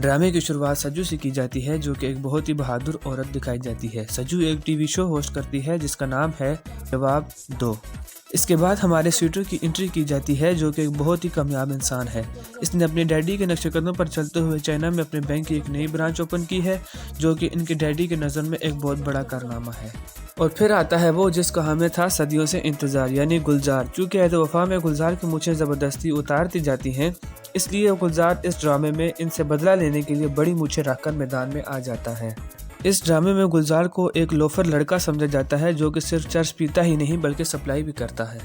ड्रामे की शुरुआत सज्जू से की जाती है, जो कि एक बहुत ही बहादुर औरत दिखाई जाती है। सज्जू एक टीवी शो होस्ट करती है जिसका नाम है जवाब दो। इसके बाद हमारे स्वीटू की एंट्री की जाती है, जो कि एक बहुत ही कामयाब इंसान है। इसने अपने डैडी के नक्शे कदम पर चलते हुए चाइना में अपने बैंक की एक नई ब्रांच ओपन की है, जो कि इनके डैडी के नज़र में एक बहुत बड़ा कारनामा है। और फिर आता है वो जिसका हमें था सदियों से इंतज़ार, यानी गुलजार। चूँकि ऐद वफा में गुलजार की मूछें ज़बरदस्ती उतार दी जाती हैं, इसलिए गुलजार इस ड्रामे में इनसे बदला लेने के लिए बड़ी मूछें रखकर मैदान में आ जाता है। इस ड्रामे में गुलजार को एक लोफर लड़का समझा जाता है, जो कि सिर्फ चर्च पीता ही नहीं बल्कि सप्लाई भी करता है।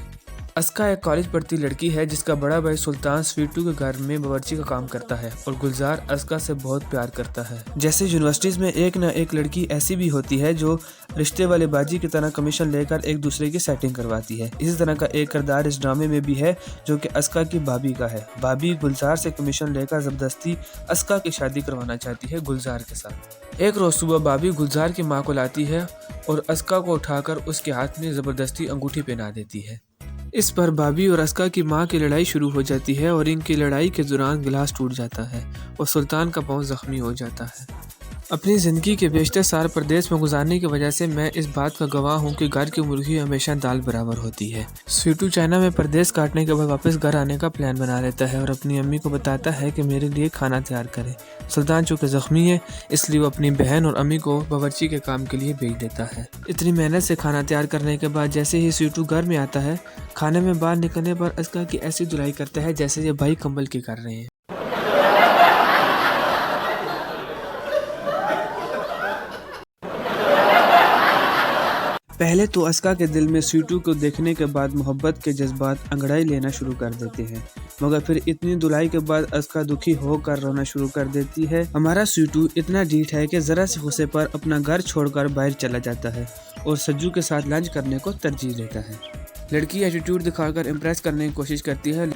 अस्का एक कॉलेज पढ़ती लड़की है जिसका बड़ा भाई सुल्तान स्वीटू के घर में बावर्ची का काम करता है और गुलजार अस्का से बहुत प्यार करता है। जैसे यूनिवर्सिटीज़ में एक न एक लड़की ऐसी भी होती है जो रिश्ते वाले बाजी की तरह कमीशन लेकर एक दूसरे की सेटिंग करवाती है। इसी तरह का एक किरदार इस ड्रामे में भी है, जो कि अस्का की भाभी का है। भाभी गुलजार से कमीशन लेकर ज़बरदस्ती अस्का की शादी करवाना चाहती है गुलजार के साथ। एक रोज़ सुबह भाभी गुलजार की माँ को लाती है और अस्का को उठाकर उसके हाथ में ज़बरदस्ती अंगूठी पहना देती है। इस पर भाभी और अस्का की मां की लड़ाई शुरू हो जाती है और इनकी लड़ाई के दौरान गिलास टूट जाता है और सुल्तान का पांव जख्मी हो जाता है। अपनी ज़िंदगी के बेशतर साल प्रदेश में गुजारने की वजह से मैं इस बात का गवाह हूँ कि घर की मुर्गी हमेशा दाल बराबर होती है। स्वीटू चाइना में प्रदेश काटने के बाद वापस घर आने का प्लान बना लेता है और अपनी अम्मी को बताता है कि मेरे लिए खाना तैयार करें। सुल्तान चूँकि ज़ख्मी है, इसलिए वो अपनी बहन और अम्मी को बावर्ची के काम के लिए भेज देता है। इतनी मेहनत से खाना तैयार करने के बाद जैसे ही स्वीटू घर में आता है, खाने में बाहर निकलने पर अस्का की ऐसी धुलाई करता है जैसे ये भाई कंबल की कर रहे हैं। पहले तो अस्का के दिल में स्वीटू को देखने के बाद मोहब्बत के जज्बात अंगड़ाई लेना शुरू कर देते हैं, मगर फिर इतनी धुलाई के बाद अस्का दुखी होकर रोना शुरू कर देती है। हमारा स्वीटू इतना ढीठ है कि जरा से गुस्से पर अपना घर छोड़कर बाहर चला जाता है और सज्जू के साथ लंच करने को तरजीह देता है। लड़की एटीट्यूड दिखाकर इम्प्रेस करने की कोशिश करती है,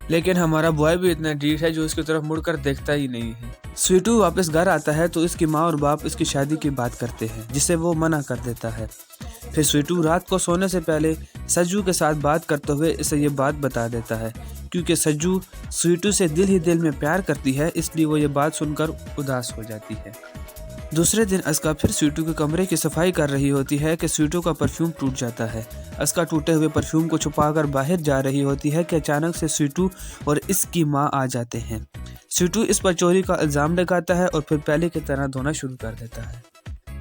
लेकिन हमारा बॉय भी इतना ढीठ है जो इसकी तरफ मुड़कर देखता ही नहीं है। स्वीटू वापस घर आता है तो इसकी माँ और बाप इसकी शादी की बात करते हैं, जिसे वो मना कर देता है। फिर स्वीटू रात को सोने से पहले सज्जू के साथ बात करते हुए इसे ये बात बता देता है। क्योंकि सज्जू स्वीटू से दिल ही दिल में प्यार करती है, इसलिए वो ये बात सुनकर उदास हो जाती है। दूसरे दिन अस्का फिर स्वीटू के कमरे की सफाई कर रही होती है कि स्वीटू का परफ्यूम टूट जाता है। अस्का टूटे हुए परफ्यूम को छुपाकर बाहर जा रही होती है कि अचानक से स्वीटू और इसकी माँ आ जाते हैं। स्वीटू इस पर चोरी का इल्ज़ाम लगाता है और फिर पहले की तरह धोना शुरू कर देता है।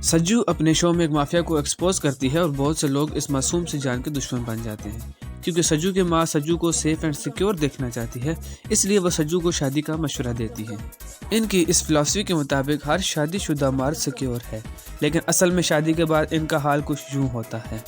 सज्जू अपने शो में एक माफिया को एक्सपोज करती है और बहुत से लोग इस मासूम से जान के दुश्मन बन जाते हैं। क्योंकि सज्जू की माँ सज्जू को सेफ एंड सिक्योर देखना चाहती है, इसलिए वह सज्जू को शादी का मशवरा देती है। इनकी इस फिलॉसफी के मुताबिक हर शादीशुदा मर्द सिक्योर है, लेकिन असल में शादी के बाद इनका हाल कुछ यूँ होता है।